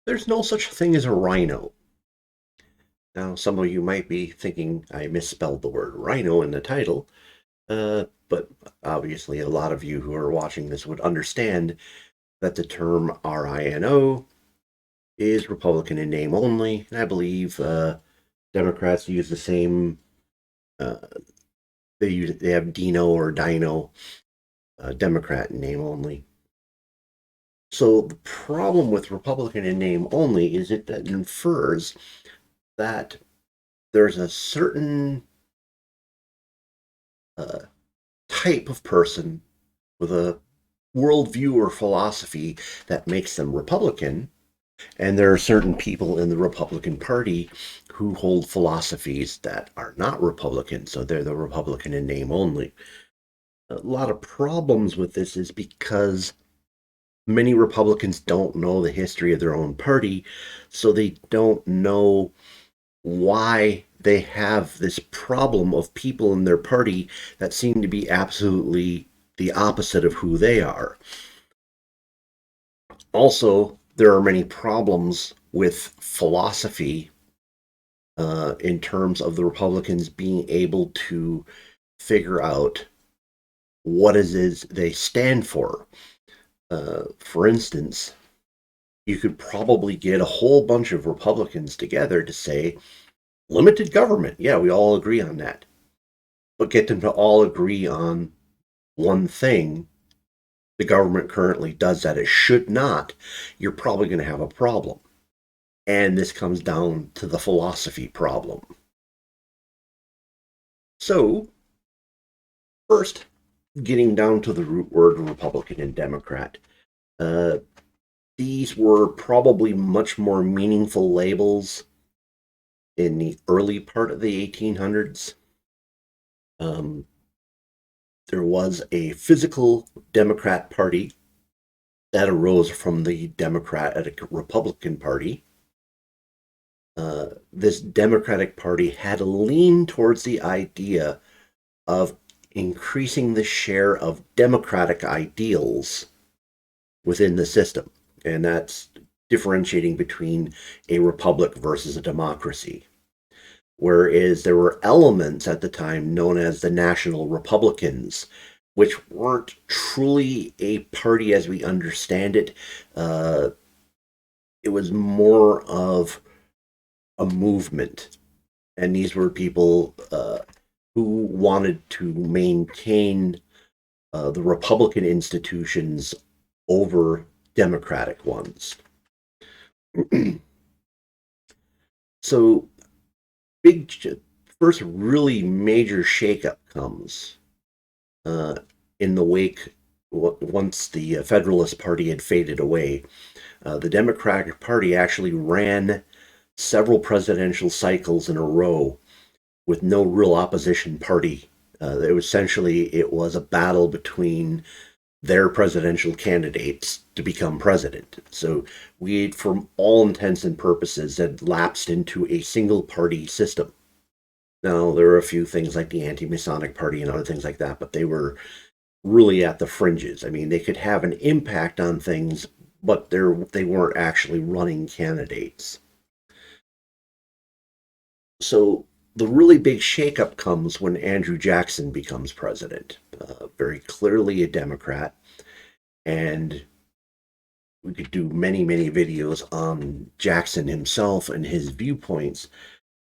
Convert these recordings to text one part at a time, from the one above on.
There's no such thing as a rhino. Now, some of you might be thinking I misspelled the word rhino in the title, but obviously a lot of you who are watching this would understand that the term RINO is Republican in name only, and I believe Democrats use the same. Uh, they have Dino or Dino, Democrat in name only. So the problem with Republican in name only is that infers that there's a certain uh, type of person with a worldview or philosophy that makes them Republican, and there are certain people in the Republican Party who hold philosophies that are not Republican, so they're the Republican in name only. A lot of problems with this is because many Republicans don't know the history of their own party, so they don't know why they have this problem of people in their party that seem to be absolutely the opposite of who they are. Also, there are many problems with philosophy in terms of the Republicans being able to figure out what it is they stand for. For instance, you could probably get a whole bunch of Republicans together to say limited government. Yeah, we all agree on that. But get them to all agree on one thing the government currently does that it should not, you're probably going to have a problem. And this comes down to the philosophy problem. So, first, getting down to the root word Republican and Democrat, uh, these were probably much more meaningful labels in the early part of the 1800s. Um, there was a physical Democrat Party that arose from the Democratic Republican Party. This Democratic Party had a lean towards the idea of increasing the share of democratic ideals within the system. And that's differentiating between a republic versus a democracy. Whereas there were elements at the time known as the National Republicans, which weren't truly a party as we understand it. It was more of a movement. And these were people who wanted to maintain the Republican institutions over Democratic ones. So, big first really major shakeup comes uh, in the wake once the Federalist Party had faded away. The Democratic Party actually ran several presidential cycles in a row with no real opposition party. It was a battle between their presidential candidates to become president. So we, from all intents and purposes, had lapsed into a single party system. Now, there are a few things like the anti Masonic Party and other things like that, but they were really at the fringes. I mean, they could have an impact on things, but they weren't actually running candidates. So the really big shakeup comes when Andrew Jackson becomes president. Very clearly a Democrat, and we could do many, many videos on Jackson himself and his viewpoints,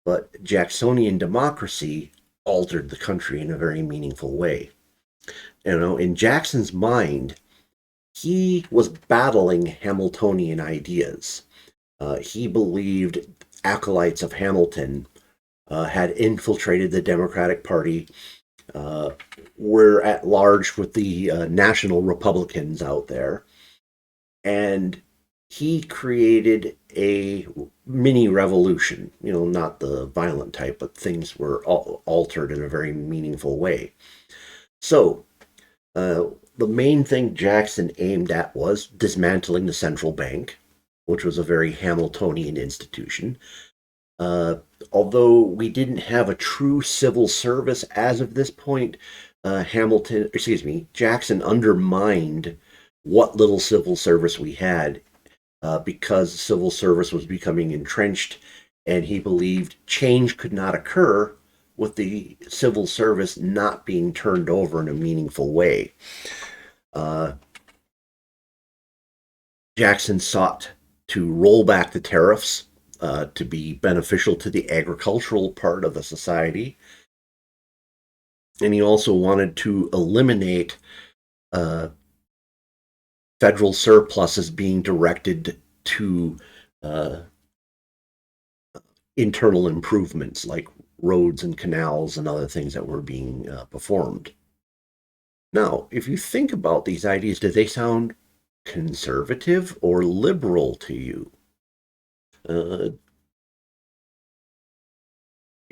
but Jacksonian democracy altered the country in a very meaningful way. In Jackson's mind, he was battling Hamiltonian ideas. He believed acolytes of Hamilton had infiltrated the Democratic Party, were at large with the national Republicans out there, and he created a mini revolution. Not the violent type, but things were altered in a very meaningful way. So, the main thing Jackson aimed at was dismantling the central bank, which was a very Hamiltonian institution. Uh, Although we didn't have a true civil service as of this point, Jackson undermined what little civil service we had because the civil service was becoming entrenched, and he believed change could not occur with the civil service not being turned over in a meaningful way. Uh, Jackson sought to roll back the tariffs to be beneficial to the agricultural part of the society. And he also wanted to eliminate uh, federal surpluses being directed to uh, internal improvements like roads and canals and other things that were being performed. Now, if you think about these ideas, do they sound conservative or liberal to you? Uh,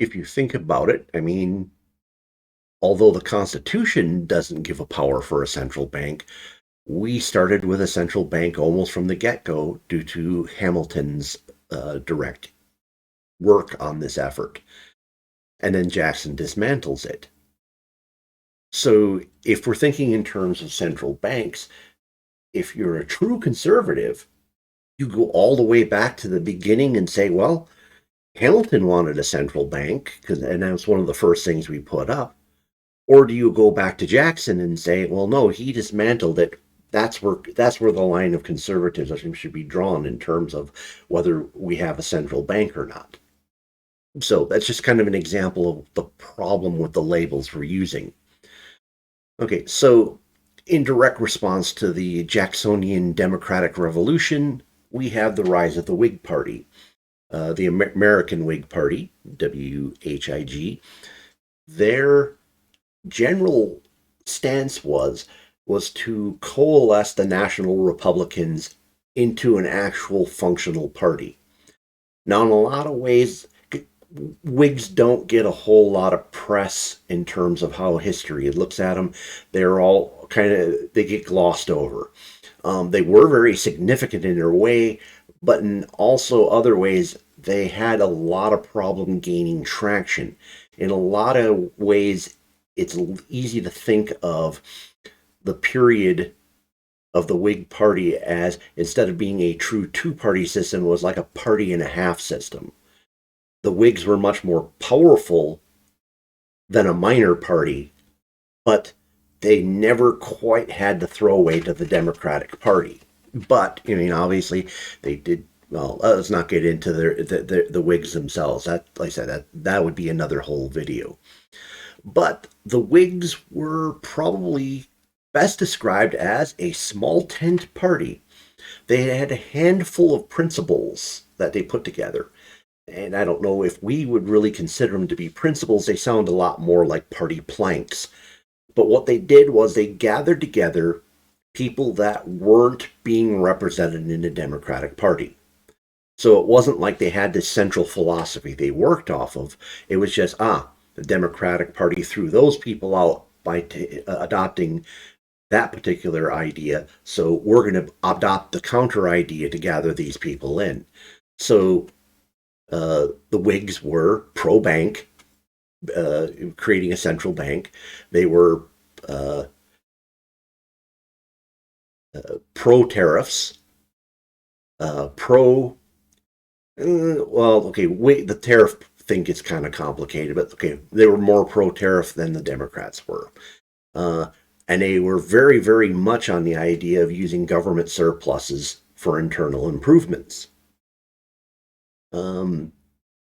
if you think about it, I mean, although the Constitution doesn't give a power for a central bank, we started with a central bank almost from the get go due to Hamilton's direct work on this effort. And then Jackson dismantles it. So if we're thinking in terms of central banks, if you're a true conservative, you go all the way back to the beginning and say, well, Hamilton wanted a central bank, and that was one of the first things we put up. Or do you go back to Jackson and say, well, no, he dismantled it. That's where the line of conservatism should be drawn in terms of whether we have a central bank or not. So that's just kind of an example of the problem with the labels we're using. Okay, so in direct response to the Jacksonian Democratic Revolution, we have the rise of the Whig Party. The American Whig Party, WHIG, their general stance was to coalesce the National Republicans into an actual functional party. Now, in a lot of ways, Whigs don't get a whole lot of press in terms of how history looks at them. They're all they get glossed over. They were very significant in their way, but in also other ways, they had a lot of problem gaining traction. In a lot of ways, it's easy to think of the period of the Whig Party as, instead of being a true two-party system, was like a party and a half system. The Whigs were much more powerful than a minor party, but they never quite had the throwaway to the Democratic Party. But, I mean, obviously, they did. Well, let's not get into the Whigs themselves. That, like I said, that would be another whole video. But the Whigs were probably best described as a small tent party. They had a handful of principles that they put together. And I don't know if we would really consider them to be principles. They sound a lot more like party planks. But what they did was they gathered together people that weren't being represented in the Democratic Party. So it wasn't like they had this central philosophy they worked off of. It was just, the Democratic Party threw those people out by adopting that particular idea. So we're going to adopt the counter idea to gather these people in. So the Whigs were pro-bank, creating a central bank. They were pro-tariffs, the tariff thing gets kind of complicated, but okay, they were more pro-tariff than the Democrats were. And they were very, very much on the idea of using government surpluses for internal improvements.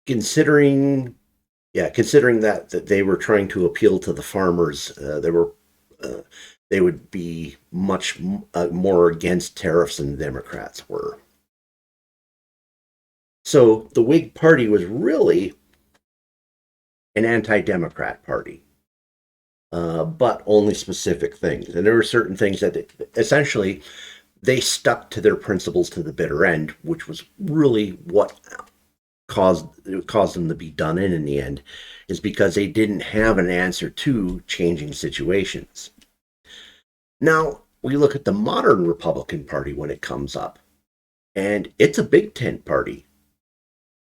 Considering that they were trying to appeal to the farmers, they would be much more against tariffs than the Democrats were. So the Whig Party was really an anti-Democrat party, but only specific things. And there were certain things that essentially they stuck to their principles to the bitter end, which was really what caused them to be done in the end, is because they didn't have an answer to changing situations. Now, we look at the modern Republican Party when it comes up, and it's a big tent party.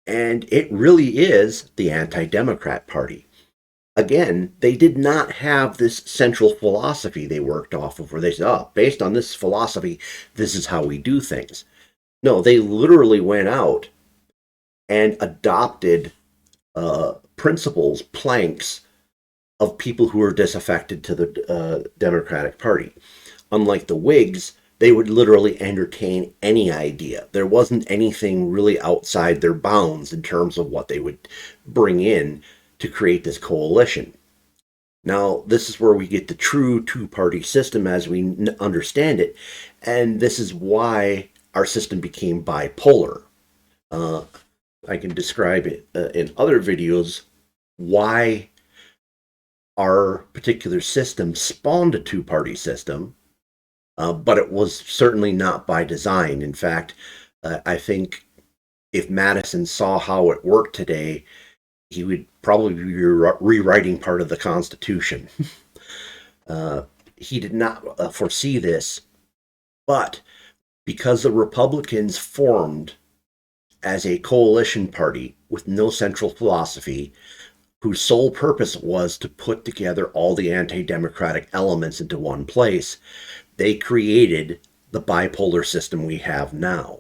And it really is the anti-Democrat Party. Again, they did not have this central philosophy they worked off of where they said, based on this philosophy, this is how we do things. No, they literally went out and adopted principles, planks of people who were disaffected to the Democratic Party. Unlike the Whigs, they would literally entertain any idea. There wasn't anything really outside their bounds in terms of what they would bring in to create this coalition. Now, this is where we get the true two party system as we understand it, and this is why our system became bipolar. Uh, I can describe it in other videos why our particular system spawned a two party system, but it was certainly not by design. In fact, I think if Madison saw how it worked today, he would probably be rewriting part of the Constitution. uh, he did not foresee this, but because the Republicans formed as a coalition party with no central philosophy, whose sole purpose was to put together all the anti democratic elements into one place, they created the bipolar system we have now.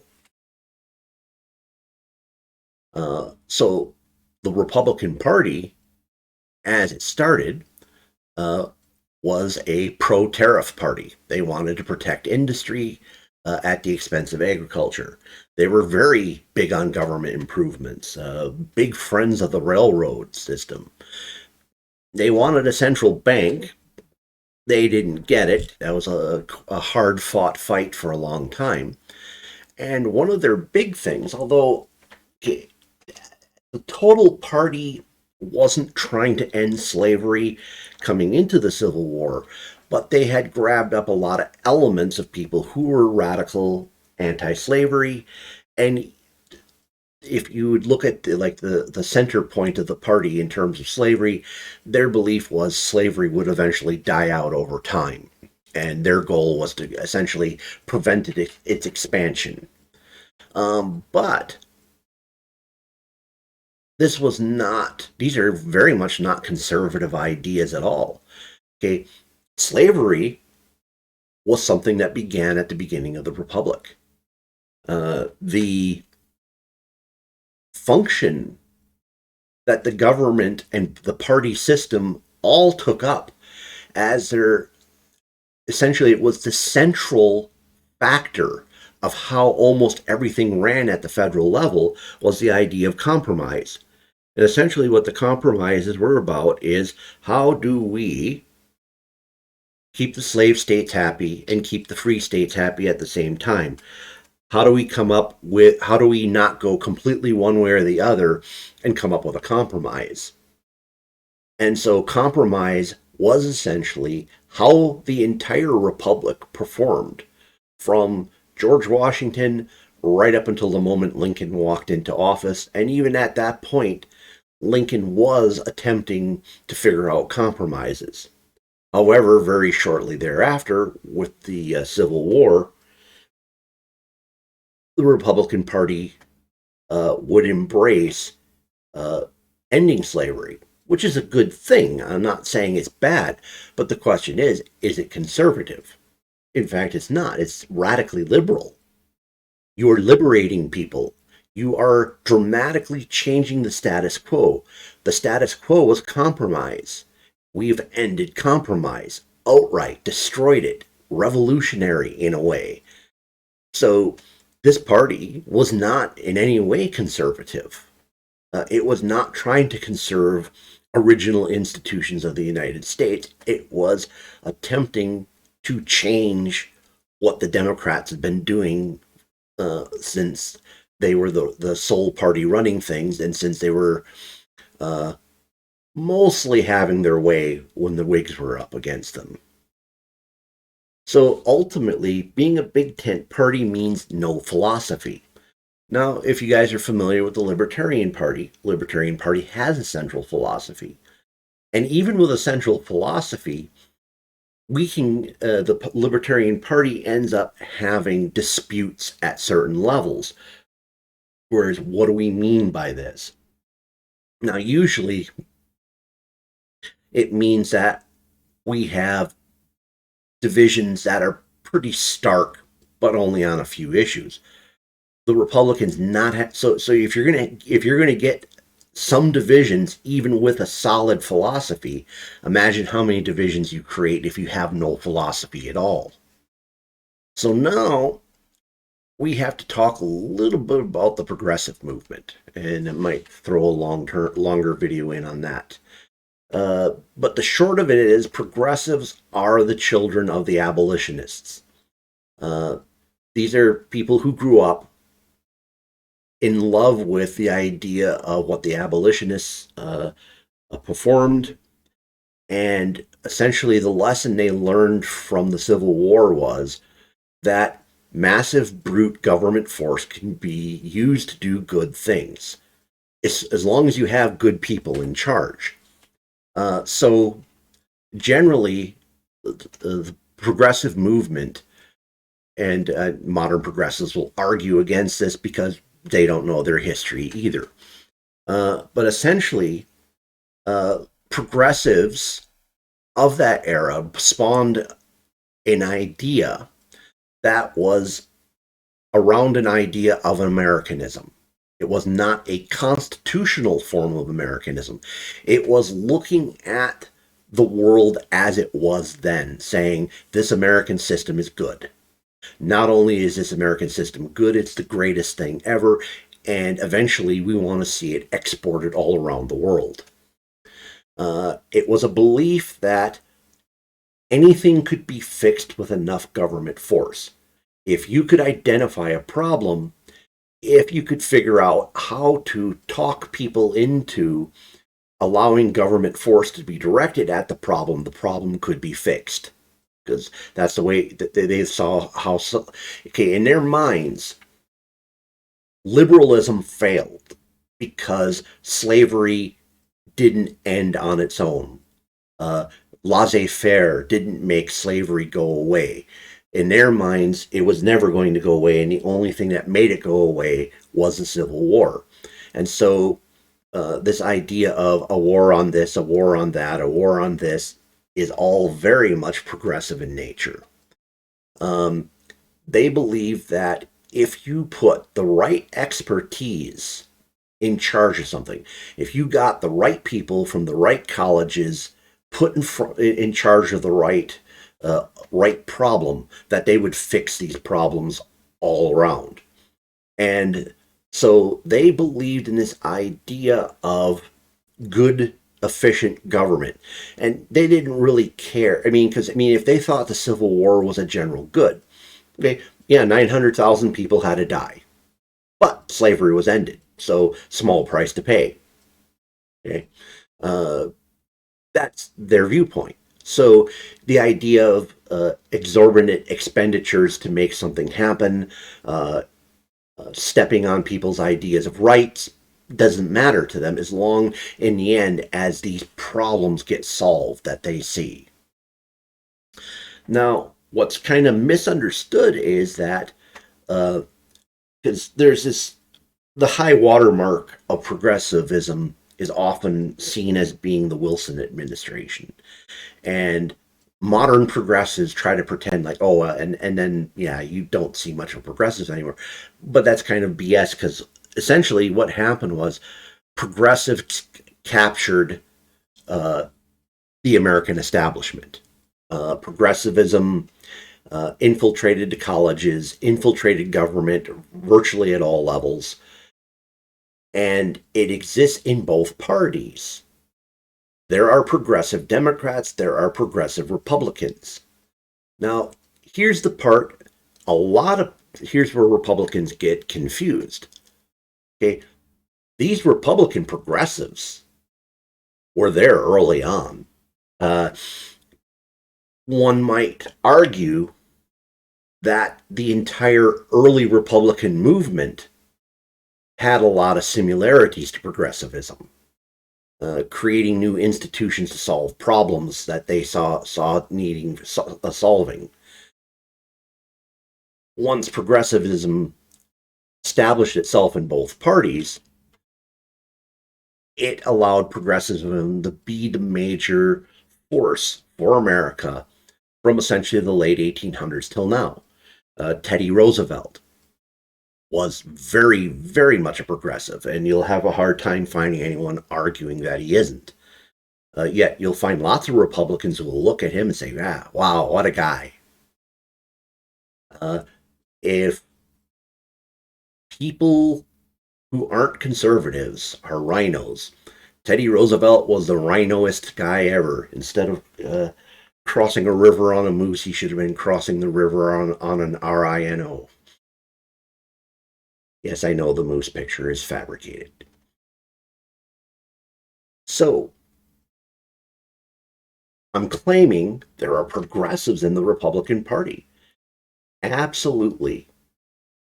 So the Republican Party, as it started, uh, was a pro tariff party. They wanted to protect industry at the expense of agriculture. They were very big on government improvements, big friends of the railroad system. They wanted a central bank. They didn't get it. That was a hard fought fight for a long time. And one of their big things, although the total party wasn't trying to end slavery coming into the Civil War, but they had grabbed up a lot of elements of people who were radical anti-slavery. And if you would look at the center point of the party in terms of slavery, their belief was slavery would eventually die out over time, and their goal was to essentially prevent its expansion. But this was not; these are very much not conservative ideas at all. Okay, slavery was something that began at the beginning of the Republic. The function that the government and the party system all took up as their essentially it was the central factor of how almost everything ran at the federal level was the idea of compromise. And essentially what the compromises were about is how do we keep the slave states happy and keep the free states happy at the same time? How do we not go completely one way or the other and come up with a compromise? And so compromise was essentially how the entire republic performed from George Washington right up until the moment Lincoln walked into office. And even at that point, Lincoln was attempting to figure out compromises. However, very shortly thereafter, with the Civil War, the Republican Party would embrace uh, ending slavery, which is a good thing. I'm not saying it's bad, but the question is it conservative? In fact, it's not. It's radically liberal. You are liberating people. You are dramatically changing the status quo. The status quo was compromise. We've ended compromise outright, destroyed it, revolutionary in a way. So this party was not in any way conservative. It was not trying to conserve original institutions of the United States. It was attempting to change what the Democrats had been doing since they were the sole party running things, and since they were uh, mostly having their way when the Whigs were up against them. So ultimately, being a big tent party means no philosophy. Now, if you guys are familiar with the Libertarian Party has a central philosophy. And even with a central philosophy, the Libertarian Party ends up having disputes at certain levels. Whereas, what do we mean by this? Now, usually it means that we have divisions that are pretty stark, but only on a few issues. the Republicans not so if you're gonna get some divisions even with a solid philosophy, imagine how many divisions you create if you have no philosophy at all. So now we have to talk a little bit about the progressive movement, and it might throw a longer video in on that. But the short of it is, progressives are the children of the abolitionists. Uh, these are people who grew up in love with the idea of what the abolitionists performed, and essentially the lesson they learned from the Civil War was that massive brute government force can be used to do good things as long as you have good people in charge. So generally, the progressive movement and modern progressives will argue against this because they don't know their history either. But essentially, progressives of that era spawned an idea that was around an idea of Americanism. It was not a constitutional form of Americanism. It was looking at the world as it was then, saying this American system is good. Not only is this American system good, it's the greatest thing ever, and eventually we want to see it exported all around the world. It was a belief that anything could be fixed with enough government force. If you could identify a problem, if you could figure out how to talk people into allowing government force to be directed at the problem could be fixed. Because that's the way that they saw how, okay, in their minds, liberalism failed because slavery didn't end on its own. Uh, Laissez faire didn't make slavery go away. In their minds, it was never going to go away, and the only thing that made it go away was the Civil War. And so, this idea of a war on this, a war on that, a war on this is all very much progressive in nature. Um, they believe that if you put the right expertise in charge of something, if you got the right people from the right colleges put in charge of the right problem, that they would fix these problems all around. And so they believed in this idea of good, efficient government. And they didn't really care. I mean, because, I mean, if they thought the Civil War was a general good, okay, yeah, 900,000 people had to die. But slavery was ended. So small price to pay. Okay. Uh, that's their viewpoint. So the idea of exorbitant expenditures to make something happen, stepping on people's ideas of rights, doesn't matter to them as long in the end as these problems get solved that they see. Now, what's kind of misunderstood is that because there's this the high watermark of progressivism is often seen as being the Wilson administration, and modern progressives try to pretend like, oh, and then yeah, you don't see much of progressives anymore, but that's kind of BS because essentially what happened was progressives captured uh, the American establishment. Progressivism infiltrated the colleges, infiltrated government virtually at all levels, and it exists in both parties. There are progressive Democrats, there are progressive Republicans. Now, here's the part here's where Republicans get confused. Okay, these Republican progressives were there early on. Uh, One might argue that the entire early Republican movement had a lot of similarities to progressivism, creating new institutions to solve problems that they saw needing solving. Once progressivism established itself in both parties, it allowed progressivism to be the major force for America from essentially the late 1800s till now. Teddy Roosevelt, was very, very much a progressive, and you'll have a hard time finding anyone arguing that he isn't. Yet you'll find lots of Republicans who will look at him and say, "Ah, wow, what a guy." Uh, if people who aren't conservatives are RINOs, Teddy Roosevelt was the rhinoest guy ever. Instead of crossing a river on a moose, he should have been crossing the river on an RINO. Yes, I know the moose picture is fabricated. So, I'm claiming there are progressives in the Republican Party. Absolutely.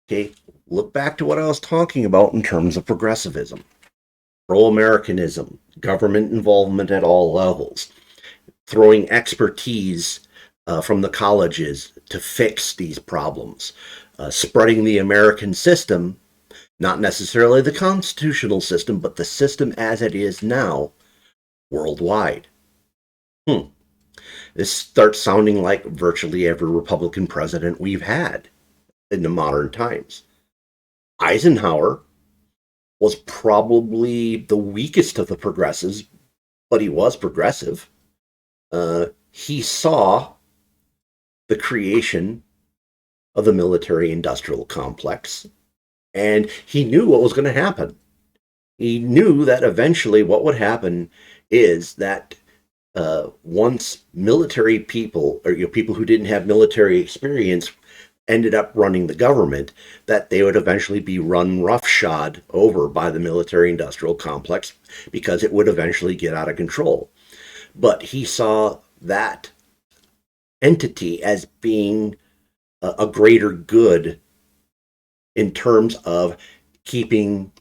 Okay, look back to what I was talking about in terms of progressivism, pro Americanism, government involvement at all levels, throwing expertise from the colleges to fix these problems, spreading the American system, not necessarily the constitutional system, but the system as it is now worldwide. This starts sounding like virtually every Republican president we've had in the modern times. Eisenhower was probably the weakest of the progressives, but he was progressive. He saw the creation of the military industrial complex, and he knew what was going to happen. He knew that eventually what would happen is that once military people, or people who didn't have military experience, ended up running the government, that they would eventually be run roughshod over by the military industrial complex because it would eventually get out of control. But he saw that entity as being a greater good in terms of keeping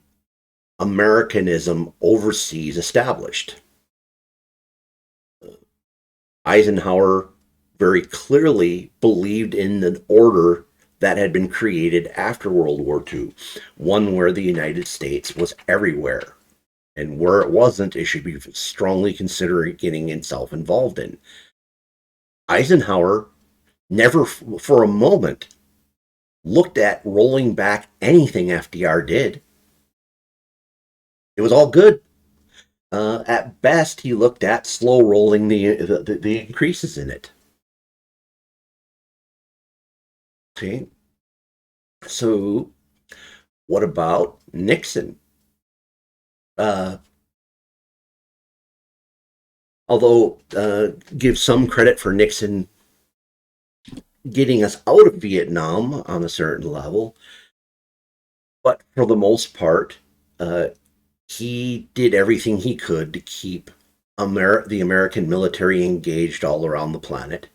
Americanism overseas established. Eisenhower very clearly believed in the order that had been created after World War II, one where the United States was everywhere, and where it wasn't, it should be strongly considering getting itself involved in. Eisenhower never for a moment looked at rolling back anything FDR did. It was all good. At best, he looked at slow rolling the increases in it. Okay, so what about Nixon? Uh, although give some credit for Nixon getting us out of Vietnam on a certain level, but for the most part, uh, he did everything he could to keep the American military engaged all around the planet.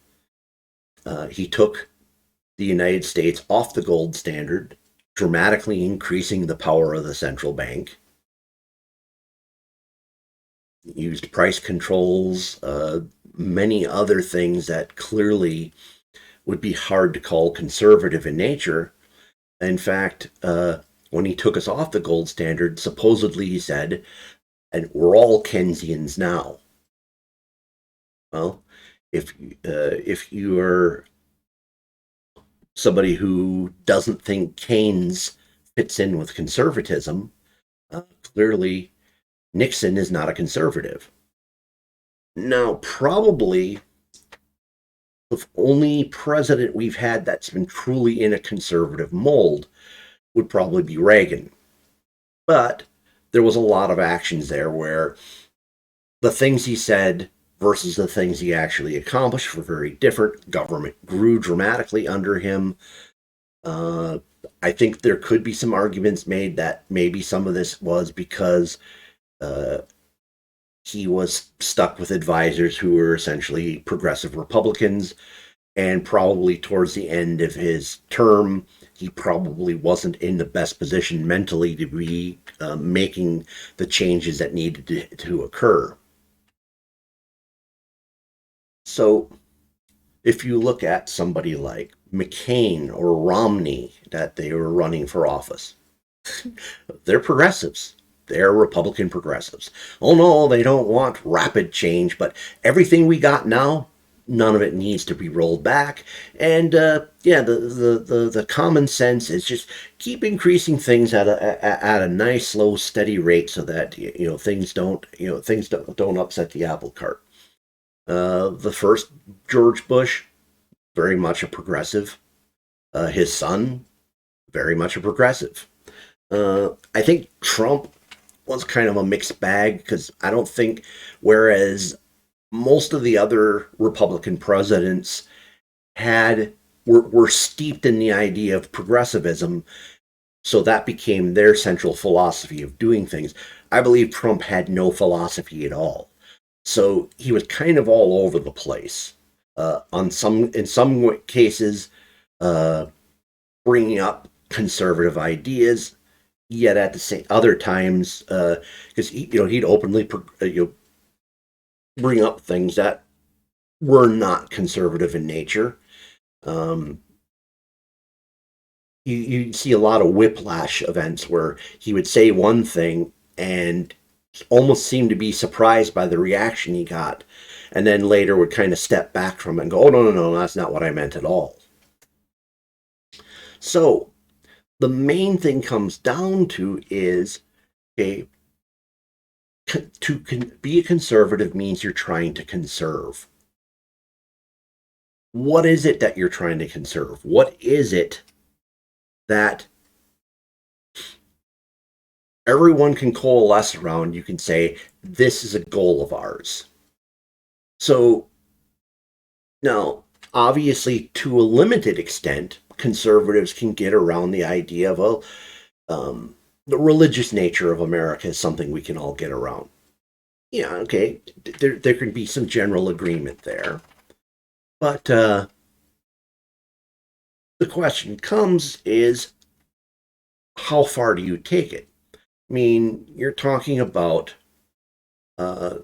He took the United States off the gold standard, dramatically increasing the power of the central bank. Used price controls, many other things that clearly would be hard to call conservative in nature. In fact, when he took us off the gold standard, supposedly he said, and we're all Keynesians now. Well, if you are somebody who doesn't think Keynes fits in with conservatism, clearly Nixon is not a conservative. Now, probably the only president we've had that's been truly in a conservative mold would probably be Reagan. But there was a lot of actions there where the things he said versus the things he actually accomplished were very different. Government grew dramatically under him. I think there could be some arguments made that maybe some of this was because uh, he was stuck with advisors who were essentially progressive Republicans, and probably towards the end of his term, he probably wasn't in the best position mentally to be making the changes that needed to occur. So, if you look at somebody like McCain or Romney that they were running for office, they're progressives. They're Republican progressives. Oh no, they don't want rapid change, but everything we got now, none of it needs to be rolled back. And yeah, the common sense is just keep increasing things at a nice, slow, steady rate, so that things don't upset the apple cart. The first George Bush, very much a progressive. His son, very much a progressive. I think Trump was kind of a mixed bag, because I don't think, whereas most of the other Republican presidents had were steeped in the idea of progressivism, so that became their central philosophy of doing things. I believe Trump had no philosophy at all, so he was kind of all over the place. In some cases, uh, bringing up conservative ideas, yet at the same other times, because he'd openly bring up things that were not conservative in nature. Um, you see a lot of whiplash events where he would say one thing and almost seem to be surprised by the reaction he got, and then later would kind of step back from it and go, "Oh, no, no, no, that's not what I meant at all." So the main thing comes down to is, okay, be a conservative means you're trying to conserve. What is it that you're trying to conserve? What is it that everyone can coalesce around? You can say, this is a goal of ours. So now, obviously, to a limited extent, conservatives can get around the idea of, well, the religious nature of America is something we can all get around. Yeah, okay, there can be some general agreement there. But the question comes is, how far do you take it? I mean, you're talking about uh,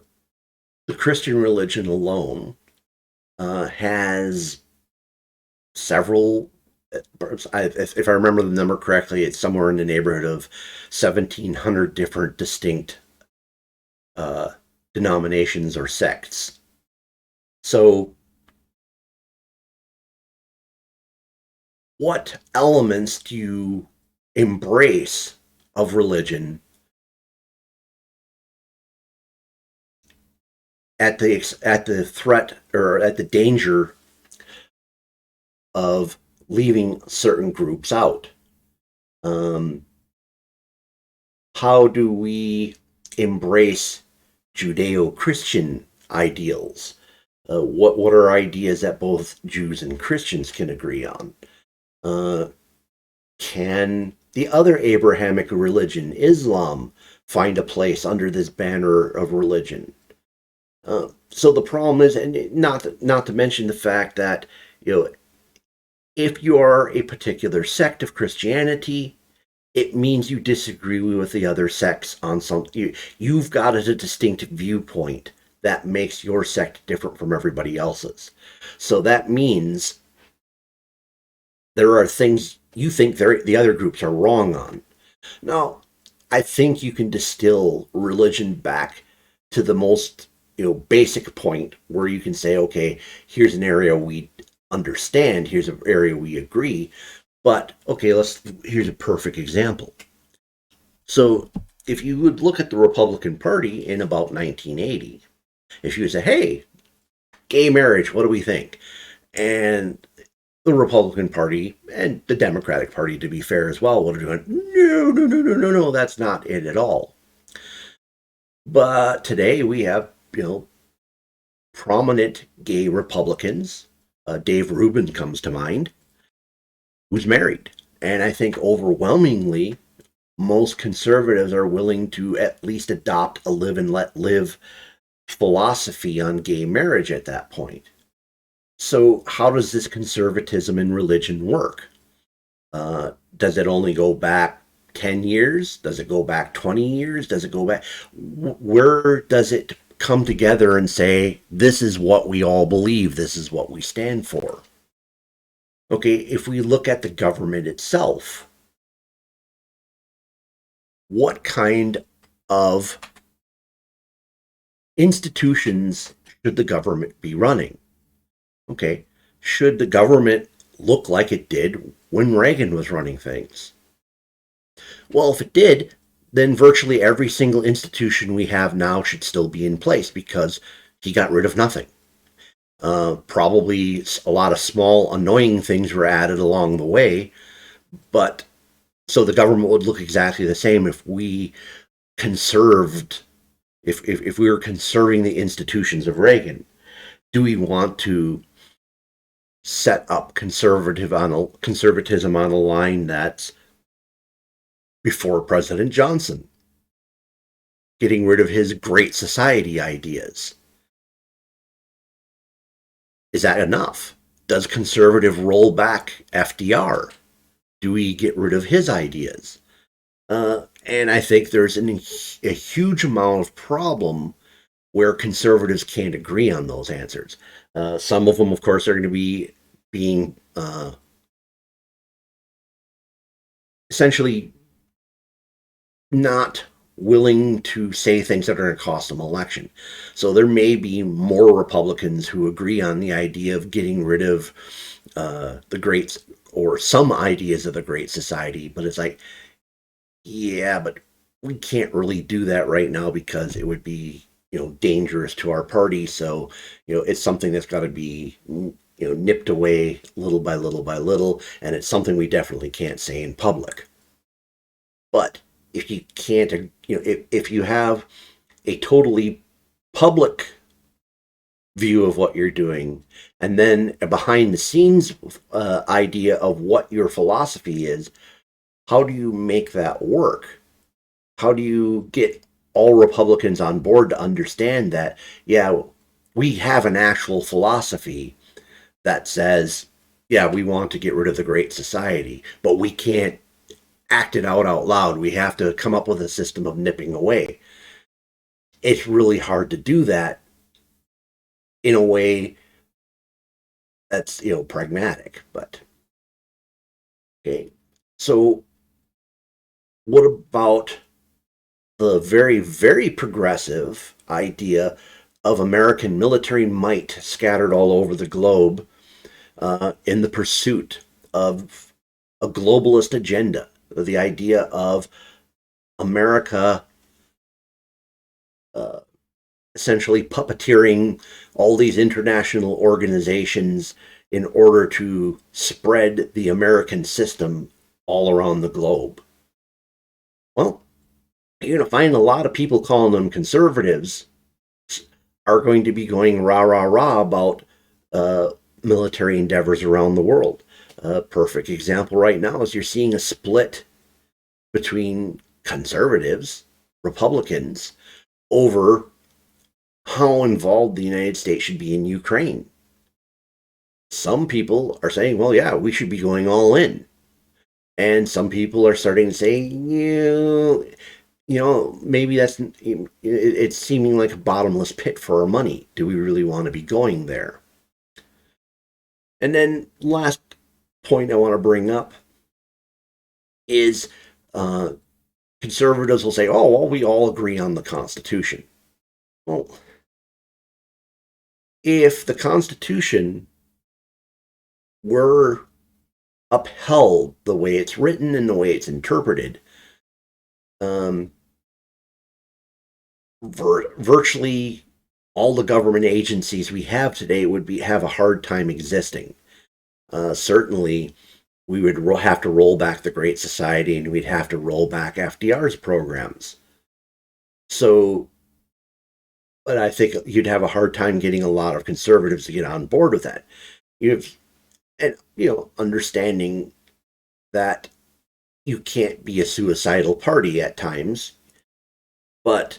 the Christian religion alone has several. If I remember the number correctly, it's somewhere in the neighborhood of 1,700 different distinct uh, denominations or sects. So, what elements do you embrace of religion at the threat or at the danger of leaving certain groups out? Um, how do we embrace Judeo-Christian ideals? What are ideas that both Jews and Christians can agree on? Uh, can the other Abrahamic religion, Islam, find a place under this banner of religion? So the problem is, and not to mention the fact that, you know if you are a particular sect of Christianity, it means you disagree with the other sects on something. You've got a distinct viewpoint that makes your sect different from everybody else's. So that means there are things you think the other groups are wrong on. Now, I think you can distill religion back to the most basic point, where you can say, okay, here's an area we understand, here's an area we agree. But okay, here's a perfect example. So if you would look at the Republican Party in about 1980, if you say, hey, gay marriage, what do we think? And the Republican Party and the Democratic Party, to be fair as well, would have gone, no, no, no, no, no, no, that's not it at all. But today we have, prominent gay Republicans. Dave Rubin comes to mind, who's married. And I think overwhelmingly, most conservatives are willing to at least adopt a live and let live philosophy on gay marriage at that point. So, how does this conservatism in religion work? Does it only go back 10 years? Does it go back 20 years? Does it go back? Where does it come together and say, this is what we all believe, this is what we stand for? Okay, if we look at the government itself, what kind of institutions should the government be running? Okay, should the government look like it did when Reagan was running things? Well, if it did, then virtually every single institution we have now should still be in place because he got rid of nothing. Probably a lot of small, annoying things were added along the way, but so the government would look exactly the same if we conserved, if we were conserving the institutions of Reagan. Do we want to set up conservatism on a line that's before President Johnson, getting rid of his Great Society ideas? Is that enough? Does conservative roll back FDR? Do we get rid of his ideas? And I think there's a huge amount of problem where conservatives can't agree on those answers. Some of them, of course, are going to be being essentially not willing to say things that are going to cost them election. So there may be more Republicans who agree on the idea of getting rid of the great or some ideas of the Great Society, but it's like, yeah, but we can't really do that right now because it would be, dangerous to our party. So, it's something that's got to be, nipped away little by little by little, and it's something we definitely can't say in public. But if you can't, if you have a totally public view of what you're doing, and then a behind the scenes idea of what your philosophy is, how do you make that work? How do you get all Republicans on board to understand that, yeah, we have an actual philosophy that says, yeah, we want to get rid of the Great Society, but we can't act it out loud. We have to come up with a system of nipping away. It's really hard to do that in a way that's, pragmatic. But okay. So what about the very, very progressive idea of American military might scattered all over the globe in the pursuit of a globalist agenda? The idea of America uh, essentially puppeteering all these international organizations in order to spread the American system all around the globe. Well, you're going to find a lot of people calling them conservatives are going to be going rah, rah, rah about uh, military endeavors around the world. A perfect example right now is you're seeing a split between conservatives, Republicans, over how involved the United States should be in Ukraine. Some people are saying, well, yeah, we should be going all in. And some people are starting to say, maybe it's seeming like a bottomless pit for our money. Do we really want to be going there? And then last point I want to bring up is uh, conservatives will say, oh, well, we all agree on the Constitution. Well, if the Constitution were upheld the way it's written and the way it's interpreted, um, virtually all the government agencies we have today would have a hard time existing. Certainly, we would have to roll back the Great Society and we'd have to roll back FDR's programs. So, but I think you'd have a hard time getting a lot of conservatives to get on board with that. You've, and understanding that you can't be a suicidal party at times, but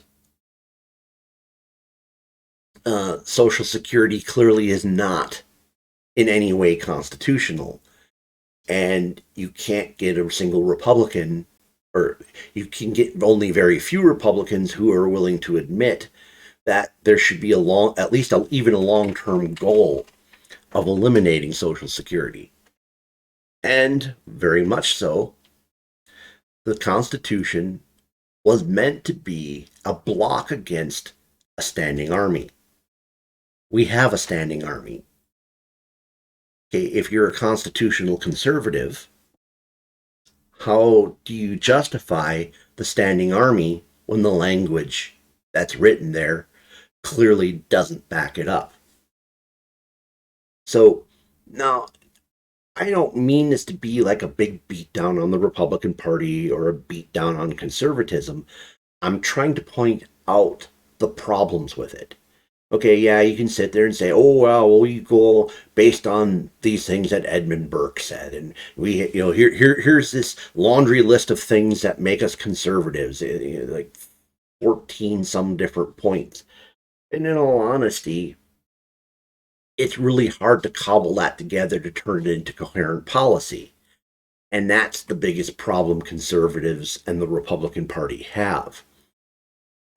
Social Security clearly is not in any way constitutional. And you can't get a single Republican, or you can get only very few Republicans who are willing to admit that there should be at least even a long-term goal of eliminating Social Security. And very much so, the Constitution was meant to be a block against a standing army. We have a standing army. Okay, if you're a constitutional conservative, how do you justify the standing army when the language that's written there clearly doesn't back it up? So now I don't mean this to be like a big beatdown on the Republican Party or a beatdown on conservatism. I'm trying to point out the problems with it. Okay, yeah, you can sit there and say, "Oh well, we go based on these things that Edmund Burke said," and here's this laundry list of things that make us conservatives, like 14 some different points. And in all honesty, it's really hard to cobble that together to turn it into coherent policy. And that's the biggest problem conservatives and the Republican Party have.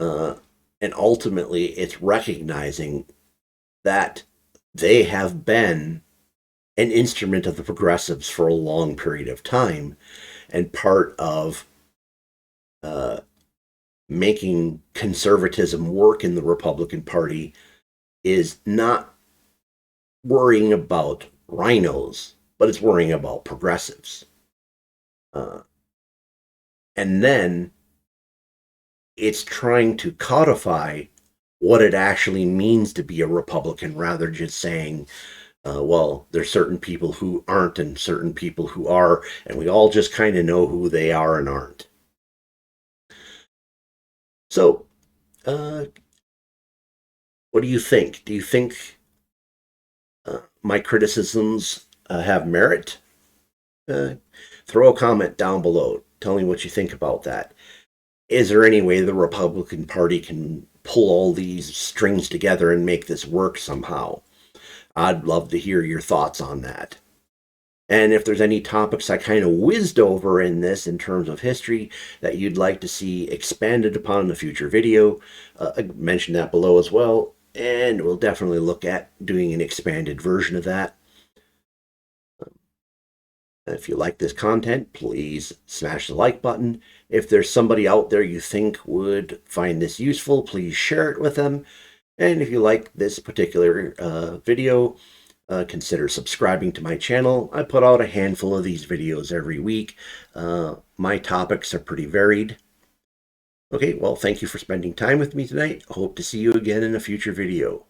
Uh, and ultimately, it's recognizing that they have been an instrument of the progressives for a long period of time. And part of uh, making conservatism work in the Republican Party is not worrying about RINOs, but it's worrying about progressives. Uh, and then it's trying to codify what it actually means to be a Republican rather than just saying, well, there's certain people who aren't and certain people who are, and we all just kind of know who they are and aren't. So, uh, what do you think? Do you think my criticisms have merit? Uh, Throw a comment down below. Tell me what you think about that. Is there any way the Republican Party can pull all these strings together and make this work somehow? I'd love to hear your thoughts on that. And if there's any topics I kind of whizzed over in this in terms of history that you'd like to see expanded upon in a future video, mention that below as well. And we'll definitely look at doing an expanded version of that. If you like this content, please smash the like button. If there's somebody out there you think would find this useful, please share it with them. And if you like this particular video, consider subscribing to my channel. I put out a handful of these videos every week. My topics are pretty varied. Okay, well, thank you for spending time with me tonight. I hope to see you again in a future video.